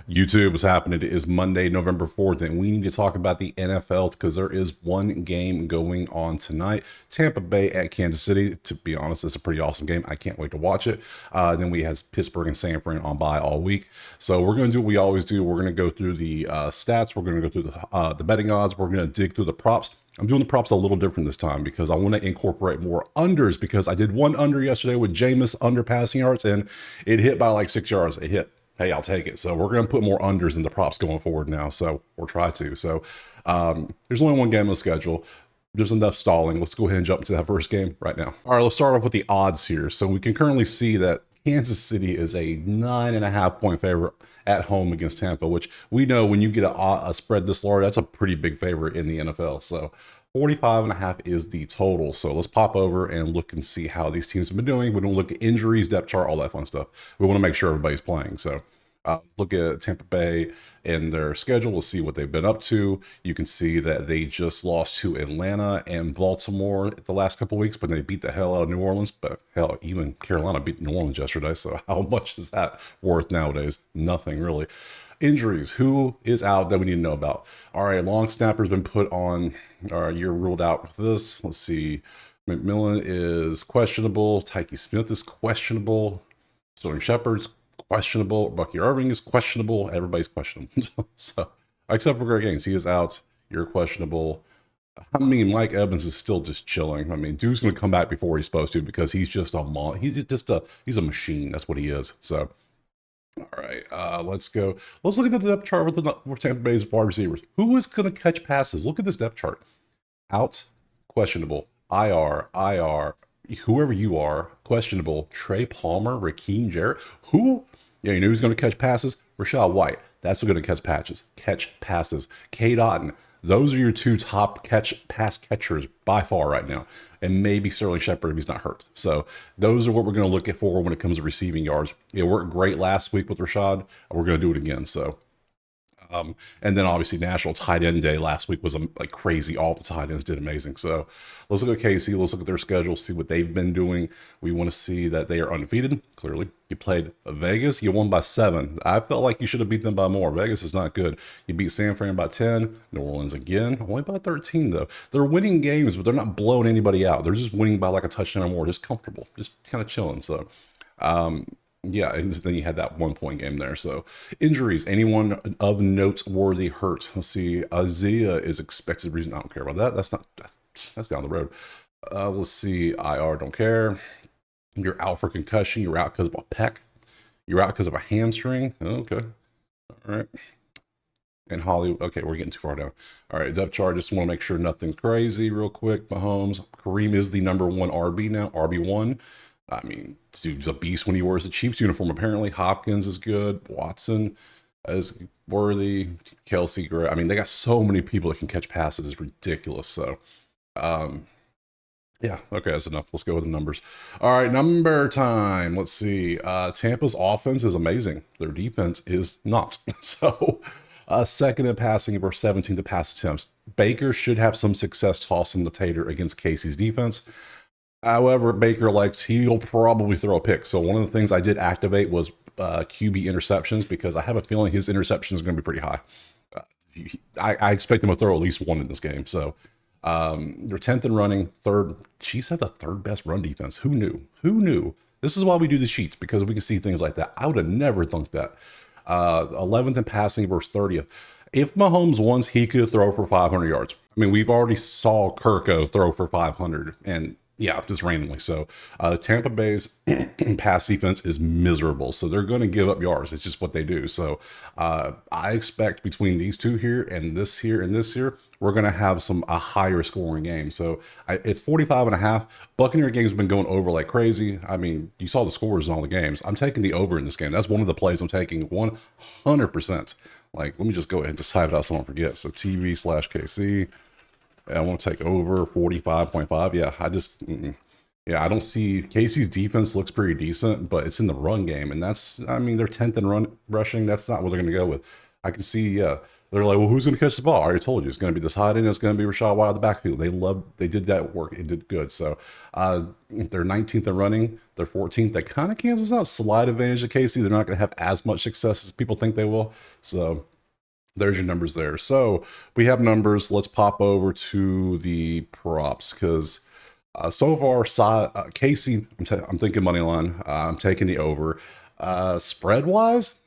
YouTube, what's happening? It is Monday, November 4th, and we need to talk about the NFL because there is one game going on tonight. Tampa Bay at Kansas City. To be honest, it's a pretty awesome game. I can't wait to watch it. Then we have Pittsburgh and San Fran on bye all week. So we're going to do what we always do. We're going to go through the stats. We're going to go through the betting odds. We're going to dig through the props. I'm doing the props a little different this time because I want to incorporate more unders because I did one under yesterday with Jameis under passing yards, and it hit by like 6 yards. It hit. Hey, I'll take it. So we're going to put more unders in the props going forward now. So we'll try to. So there's only one game on the schedule. There's enough stalling. Let's go ahead and jump into that first game right now. All right, let's start off with the odds here. So we can currently see that Kansas City is a 9.5-point favorite at home against Tampa, which we know when you get a spread this large, that's a pretty big favorite in the NFL. So 45.5 is the total. So let's pop over and look and see how these teams have been doing. We don't look at injuries, depth chart, all that fun stuff. We want to make sure everybody's playing. So look at Tampa Bay and their schedule. We'll see what they've been up to. You can see that they just lost to Atlanta and Baltimore the last couple of weeks, but they beat the hell out of New Orleans. But hell, even Carolina beat New Orleans yesterday. So how much is that worth nowadays? Nothing really. Injuries. Who is out that we need to know about? All right, long snapper's been put on. All right, you're ruled out with this. Let's see. McMillan is questionable. Tyke Smith is questionable. Sterling Shepard's questionable. Bucky Irving is questionable. Everybody's questionable. So, except for Greg Gaines, he is out. You're questionable. I mean, Mike Evans is still just chilling. I mean, dude's going to come back before he's supposed to because he's just he's a machine. That's what he is. So. All right, let's go. Let's look at the depth chart with Tampa Bay's wide receivers. Who is going to catch passes? Look at this depth chart. Out, questionable. IR, whoever you are, questionable. Trey Palmer, Raheem Jarrett. Who? Yeah, you know who's going to catch passes? Rashad White. That's who's going to catch passes. Cade Otton. Those are your two top pass catchers by far right now. And maybe Sterling Shepard if he's not hurt. So those are what we're going to look at for when it comes to receiving yards. It worked great last week with Rashad. And we're going to do it again. So, and then obviously National Tight End Day last week was like crazy. All the tight ends did amazing. So let's look at KC. Let's look at their schedule, see what they've been doing. We want to see that they are undefeated. Clearly, you played Vegas. You won by 7. I felt like you should have beat them by more. Vegas is not good. You beat San Fran by 10. New Orleans again, only by 13 though. They're winning games, but they're not blowing anybody out. They're just winning by like a touchdown or more, just comfortable, just kind of chilling. So, yeah, and then you had that 1-point game there. So injuries, anyone of noteworthy hurt? Let's see. Isaiah is expected. Reason I don't care about that. That's down the road. Let's see. IR, don't care. You're out for concussion. You're out because of a pec. You're out because of a hamstring. Okay. All right. And Hollywood. Okay, we're getting too far down. All right, depth chart. Just want to make sure nothing's crazy real quick. Mahomes. Kareem is the number 1 RB now. RB1. I mean, this dude's a beast when he wears the Chiefs uniform, apparently. Hopkins is good. Watson is worthy. Kelsey, great. I mean, they got so many people that can catch passes. It's ridiculous. So, yeah, okay, that's enough. Let's go with the numbers. All right, number time. Let's see. Tampa's offense is amazing. Their defense is not. So, second in passing versus 17th in pass attempts. Baker should have some success tossing the tater against Casey's defense. However, Baker he'll probably throw a pick. So one of the things I did activate was QB interceptions because I have a feeling his interception is going to be pretty high. I expect him to throw at least one in this game. So they're 10th in running, third. Chiefs have the 3rd best run defense. Who knew? Who knew? This is why we do the sheets, because we can see things like that. I would have never thunk that. 11th in passing versus 30th. If Mahomes wants, he could throw for 500 yards. I mean, we've already saw Kirko throw for 500 and yeah, just randomly. So Tampa Bay's pass defense is miserable. So they're going to give up yards. It's just what they do. So I expect between these two here and this here and this here, we're going to have a higher scoring game. So it's 45.5. Buccaneer games have been going over like crazy. I mean, you saw the scores in all the games. I'm taking the over in this game. That's one of the plays I'm taking 100%. Like, let me just go ahead and just type it out so I don't forget. So TV/KC. I want to take over 45.5. Yeah, I don't see. Casey's defense looks pretty decent, but it's in the run game. And I mean, they're 10th in rushing. That's not what they're going to go with. I can see, yeah, they're like, well, who's going to catch the ball? I already told you, it's going to be this hot end. It's going to be Rashad White out of the backfield. They did that work. It did good. So they're 19th in running, They're 14th. That kind of cancels out. Slight advantage to KC. They're not going to have as much success as people think they will. So there's your numbers there. So we have numbers. Let's pop over to the props because so far, KC, I'm thinking money line. I'm taking the over. Spread wise,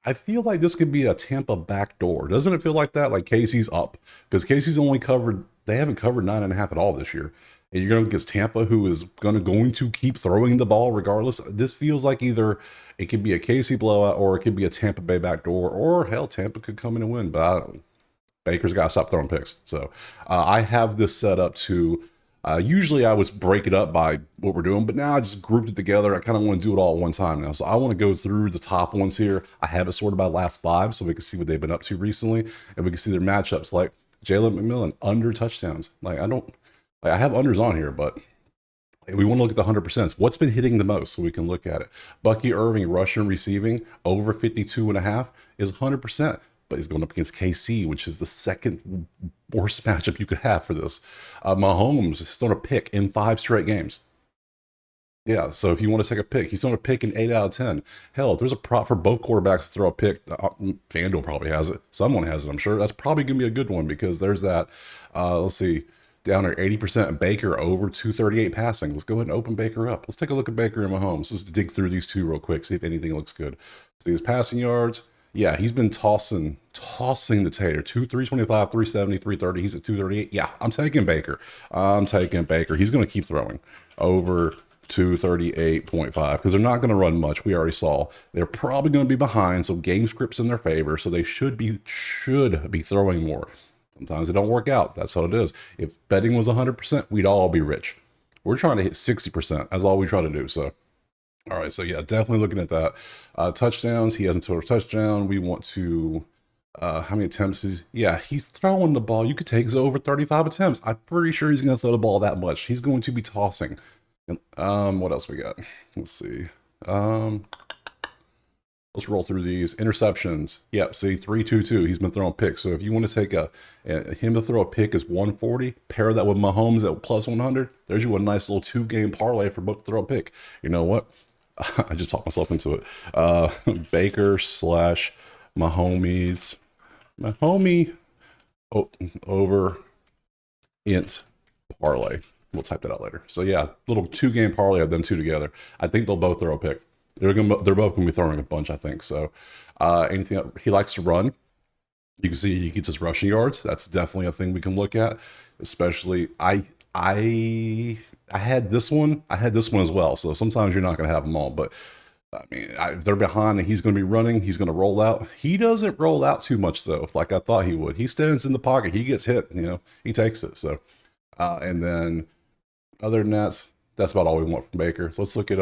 I feel like this could be a Tampa backdoor. Doesn't it feel like that? Like Casey's up because Casey's only covered. They haven't covered 9.5 at all this year. And you're going against Tampa, who is going to keep throwing the ball regardless. This feels like either it could be a Casey blowout or it could be a Tampa Bay backdoor, or hell, Tampa could come in and win. But Baker's got to stop throwing picks. So I have this set up to. Usually I would break it up by what we're doing, but now I just grouped it together. I kind of want to do it all at one time now. So I want to go through the top ones here. I have it sorted by last 5 so we can see what they've been up to recently, and we can see their matchups. Like Jalen McMillan, under touchdowns. Like I have unders on here, but we want to look at the 100%. What's been hitting the most so we can look at it. Bucky Irving, rushing, receiving, over 52.5 is 100%. But he's going up against KC, which is the second worst matchup you could have for this. Mahomes is thrown a pick in 5 straight games. Yeah, so if you want to take a pick, he's thrown a pick in 8 out of 10. Hell, if there's a prop for both quarterbacks to throw a pick, FanDuel probably has it. Someone has it, I'm sure. That's probably going to be a good one because there's that, let's see, down there 80% Baker over 238 passing. Let's go ahead and open Baker up. Let's take a look at Baker and Mahomes. Let's dig through these two real quick, see if anything looks good. See his passing yards. Yeah, he's been tossing the tater. 325, 370, 330. He's at 238. Yeah, I'm taking Baker. He's going to keep throwing over 238.5 because they're not going to run much. We already saw they're probably going to be behind, so game script's in their favor. So they should be throwing more. Sometimes it don't work out. That's how it is. If betting was 100%, we'd all be rich. We're trying to hit 60%. That's all we try to do. So. All right, so yeah, definitely looking at that. Touchdowns, he hasn't thrown a touchdown. We want to, how many attempts is, yeah, he's throwing the ball. You could take over 35 attempts. I'm pretty sure he's going to throw the ball that much. He's going to be tossing. What else we got? Let's see. Let's roll through these. Interceptions. Yep, see, 322. He's been throwing picks. So if you want to take him to throw a pick is 140, pair that with Mahomes at plus 100, there's you a nice little 2-game parlay for both to throw a pick. You know what? I just talked myself into it. Baker / Mahomes. Mahomie over int parlay. We'll type that out later. So yeah, little 2-game parlay of them two together. I think they'll both throw a pick. They're both going to be throwing a bunch, I think. So anything else? He likes to run. You can see he gets his rushing yards. That's definitely a thing we can look at. Especially I had this one. I had this one as well. So sometimes you're not going to have them all. But I mean, if they're behind and he's going to be running, he's going to roll out. He doesn't roll out too much though, like I thought he would. He stands in the pocket. He gets hit. He takes it. So and then other than that, that's about all we want from Baker. So let's look at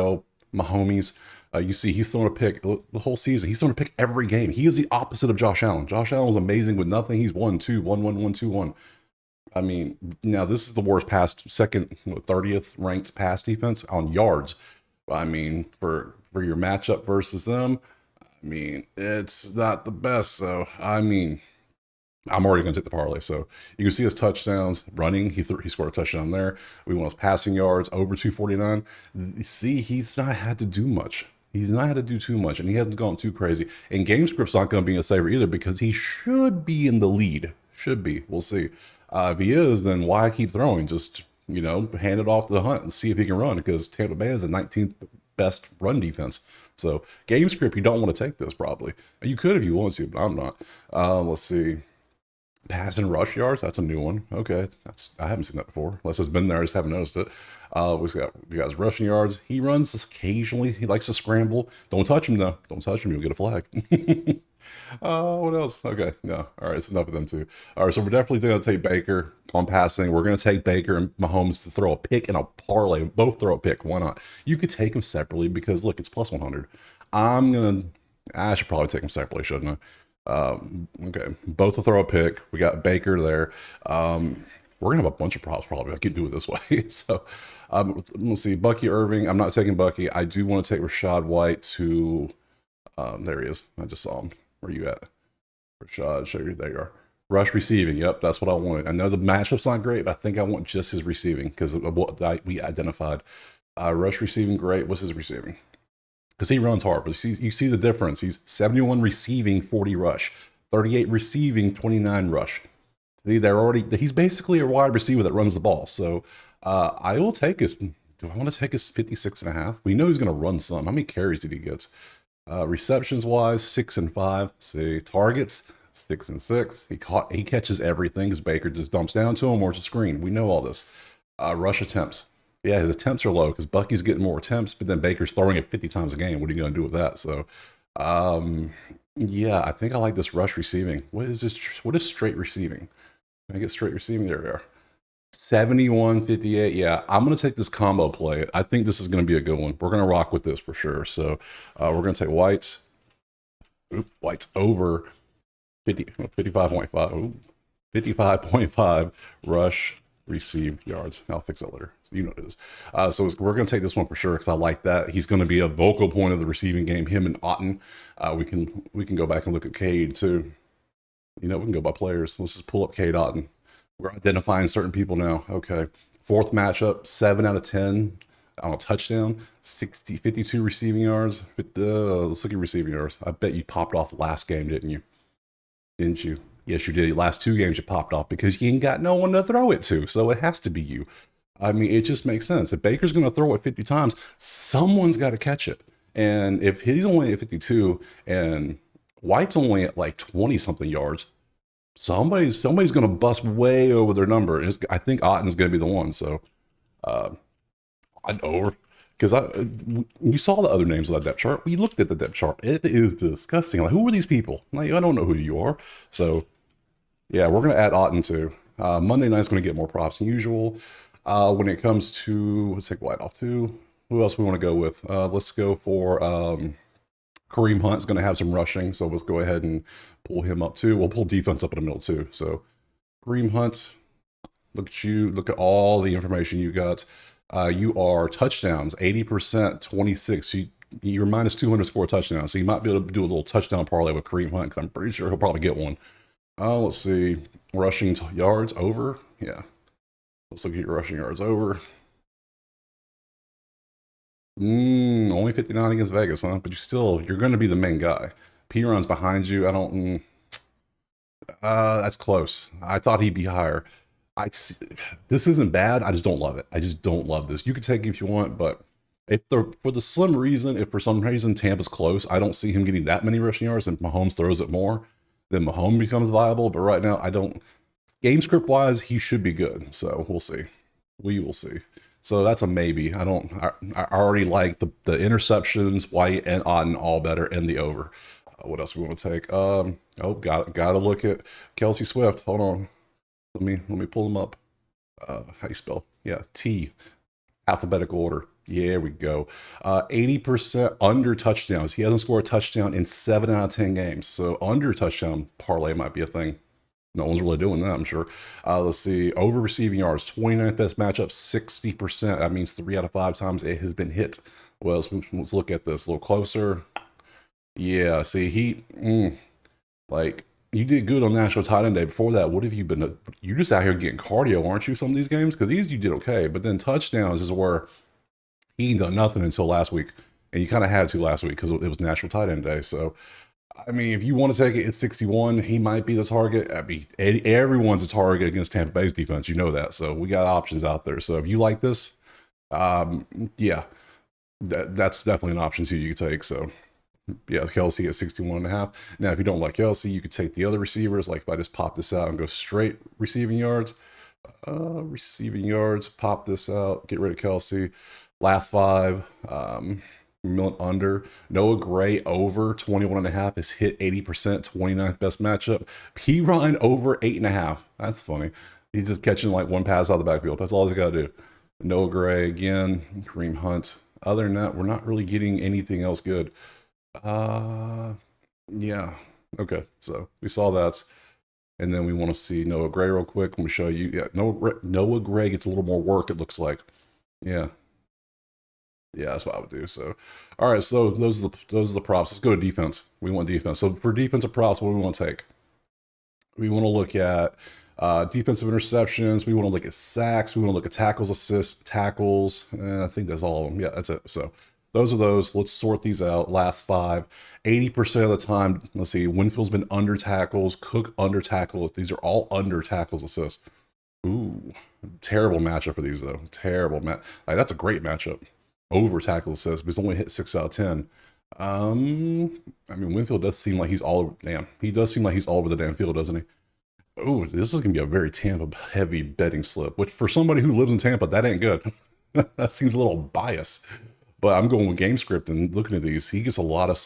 Mahomes. You see, he's throwing a pick the whole season. He's throwing a pick every game. He is the opposite of Josh Allen. Josh Allen was amazing with nothing. He's 1-2, 1-1, 1-2-1. I mean, now this is the worst second, 30th ranked pass defense on yards. I mean, for your matchup versus them, I mean, it's not the best. So, I mean, I'm already going to take the parlay. So you can see his touchdowns running. He scored a touchdown there. We want his passing yards over 249. See, he's not had to do much. He's not had to do too much, and he hasn't gone too crazy. And game script's not going to be in his favor either because he should be in the lead. Should be. We'll see. If he is, then why keep throwing? Just, hand it off to the Hunt and see if he can run because Tampa Bay is the 19th best run defense. So game script, you don't want to take this probably. You could if you want to, but I'm not. Let's see. Pass and rush yards. That's a new one. Okay. I haven't seen that before. Unless it's been there, I just haven't noticed it. We got his rushing yards. He runs occasionally. He likes to scramble. Don't touch him though. Don't touch him. You'll get a flag. What else? Okay. No. All right. It's enough of them too. All right. So we're definitely going to take Baker on passing. We're going to take Baker and Mahomes to throw a pick and a parlay. Both throw a pick. Why not? You could take them separately because look, it's plus 100. I should probably take them separately, shouldn't I? Okay. Both will throw a pick. We got Baker there. We're going to have a bunch of props probably. I can do it this way. So, let's see. Bucky Irving. I'm not taking Bucky. I do want to take Rashad White to, there he is. I just saw him. Where are you at? Rashad, show you. There you are. Rush receiving. Yep, that's what I wanted. I know the matchup's not great, but I think I want just his receiving because of what we identified. Rush receiving, great. What's his receiving? Because he runs hard, but you see the difference. He's 71 receiving, 40 rush, 38 receiving, 29 rush. See, he's basically a wide receiver that runs the ball. So I will take his, do I want to take his 56.5? We know he's going to run some. How many carries did he get? Receptions wise, 6 and 5. See, targets, 6 and 6. He catches everything because Baker just dumps down to him or it's a screen. We know all this. Rush attempts. Yeah, his attempts are low because Bucky's getting more attempts, but then Baker's throwing it 50 times a game. What are you going to do with that? So, yeah, I think I like this rush receiving. What is this? What is straight receiving? Can I get straight receiving? There we are. 71.58. Yeah, I'm going to take this combo play. I think this is going to be a good one. We're going to rock with this for sure. So we're going to take White's. White's over 55.5. 55.5 rush receive yards. I'll fix that later. You know what it is. So we're going to take this one for sure because I like that. He's going to be a vocal point of the receiving game. Him and Otten. We can go back and look at Cade too. You know, we can go by players. Let's just pull up Cade Otten. We're identifying certain people now. Okay. Fourth matchup, 7 out of 10 on a touchdown, 52 receiving yards. Let's look at receiving yards. I bet you popped off last game, didn't you? Didn't you? Yes, you did. Last 2 games you popped off because you ain't got no one to throw it to. So it has to be you. I mean, it just makes sense. If Baker's going to throw it 50 times, someone's got to catch it. And if he's only at 52 and White's only at like 20 something yards, somebody's going to bust way over their number. I think Otten's going to be the one. So I'd over because you saw the other names on that depth chart. We looked at the depth chart. It is disgusting. Like, who are these people? Like, I don't know who you are. So yeah, we're going to add Otten too. Monday night's going to get more props than usual. When it comes to, let's take White off too. Who else we want to go with? Let's go for Kareem Hunt's going to have some rushing, so we'll go ahead and pull him up too. We'll pull defense up in the middle too. So Kareem Hunt, look at you. Look at all the information you got. You are touchdowns, 80%, 26. You're minus 200 score touchdowns, so you might be able to do a little touchdown parlay with Kareem Hunt because I'm pretty sure he'll probably get one. Let's see. Rushing yards over. Yeah. Let's look at your rushing yards over. Only 59 against Vegas, huh? But you're going to be the main guy. P-Ron's behind you. I don't. That's close. I thought he'd be higher. This isn't bad. I just don't love it. I just don't love this. You could take it if you want, but for the slim reason, if for some reason Tampa's close, I don't see him getting that many rushing yards, and Mahomes throws it more, then Mahomes becomes viable. But right now, I don't. Game script wise, he should be good. So we'll see. We will see. So that's a maybe. I already like the interceptions, White and Otten all better, and the over. What else we want to take? Gotta look at Kelsey Swift. Hold on. Let me pull him up. How you spell? Yeah, T. Alphabetical order. Yeah, we go. 80% under touchdowns. He hasn't scored a touchdown in 7 out of 10 games. So under touchdown parlay might be a thing. No one's really doing that, I'm sure. Let's see. Over receiving yards, 29th best matchup, 60%. That means 3 out of 5 times it has been hit. Well, let's look at this a little closer. Yeah, see, like, you did good on National Tight End Day. Before that, what have you been? You're just out here getting cardio, aren't you, some of these games? Because these you did okay. But then touchdowns is where he ain't done nothing until last week. And you kind of had to last week because it was National Tight End Day. So, I mean, if you want to take it at 61, he might be the target. I mean, everyone's a target against Tampa Bay's defense. You know that. So we got options out there. So if you like this, yeah, that's definitely an option too you could take. So yeah, Kelsey at 61.5. Now, if you don't like Kelsey, you could take the other receivers. Like if I just pop this out and go straight receiving yards, pop this out, get rid of Kelsey. Last 5, under. Noah Gray over 21.5 is hit 80%, 29th best matchup. P. Ryan over 8.5. That's funny. He's just catching like one pass out of the backfield. That's all he's got to do. Noah Gray again, Kareem Hunt. Other than that, we're not really getting anything else good. Yeah. Okay, so we saw that. And then we want to see Noah Gray real quick. Let me show you. Yeah, Noah Gray gets a little more work, it looks like. Yeah. Yeah, that's what I would do. So, all right. So those are the props. Let's go to defense. We want defense. So for defensive props, what do we want to take? We want to look at Defensive interceptions. We want to look at sacks. We want to look at tackles, assists, tackles. I think that's all of them. Yeah, that's it. So those are those. Let's sort these out. Last five. 80% of the time, let's see, Winfield's been under tackles, Cook under tackles. These are all under tackles, assists. Ooh, terrible matchup for these, though. Terrible match. Like, that's a great matchup. Over tackle assists, but he's only hit 6 out of 10. I mean, Winfield does seem like he's all damn. He does seem like he's all over the damn field, doesn't he? Oh, this is gonna be a very Tampa heavy betting slip, which for somebody who lives in Tampa, that ain't good. That seems a little biased. But I'm going with game script and looking at these. He gets a lot of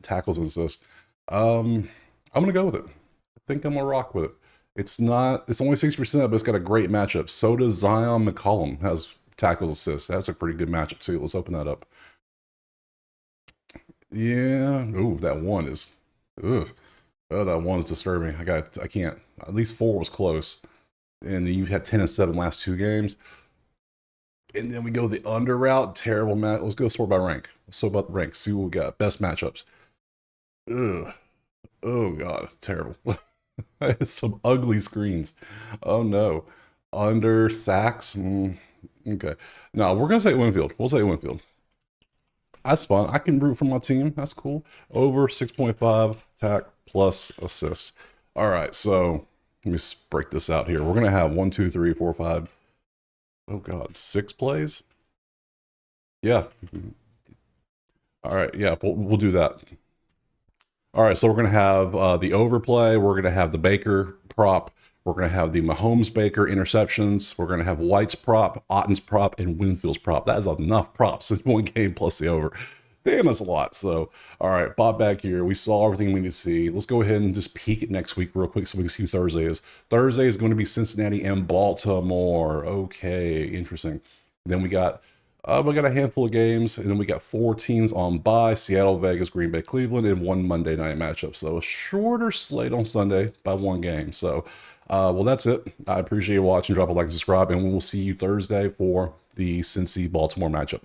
tackles and assists. I'm gonna go with it. I think I'm gonna rock with it. It's only 60%, but it's got a great matchup. So does Zion McCollum, has tackles assists. That's a pretty good matchup too. Let's open that up. Yeah. Oh, that one is. Ugh. Oh, that one is disturbing. I can't. At least 4 was close. And then you've had 10 and 7 last 2 games. And then we go the under route. Terrible match. Let's go sort by rank. Let's sort about the rank. See what we got. Best matchups. Ugh. Oh, God. Terrible. Some ugly screens. Oh, no. Under sacks. Okay. No, we're going to say Winfield. We'll say Winfield. That's fun. I can root for my team. That's cool. Over 6.5 attack plus assist. All right, so let me break this out here. We're gonna have 1, 2, 3, 4, 5. Oh God, 6 plays. Yeah. All right. Yeah, we'll do that. All right, so we're gonna have the overplay. We're gonna have the Baker prop. We're going to have the Mahomes-Baker interceptions. We're going to have White's prop, Otten's prop, and Winfield's prop. That is enough props in one game plus the over. Damn, that's a lot. So, all right, Bob back here. We saw everything we need to see. Let's go ahead and just peek at next week real quick so we can see who Thursday is. Thursday is going to be Cincinnati and Baltimore. Okay, interesting. Then we got a handful of games, and then we got 4 teams on bye: Seattle, Vegas, Green Bay, Cleveland, and 1 Monday night matchup. So a shorter slate on Sunday by 1 game. So, well, that's it. I appreciate you watching. Drop a like and subscribe, and we will see you Thursday for the Cincy-Baltimore matchup.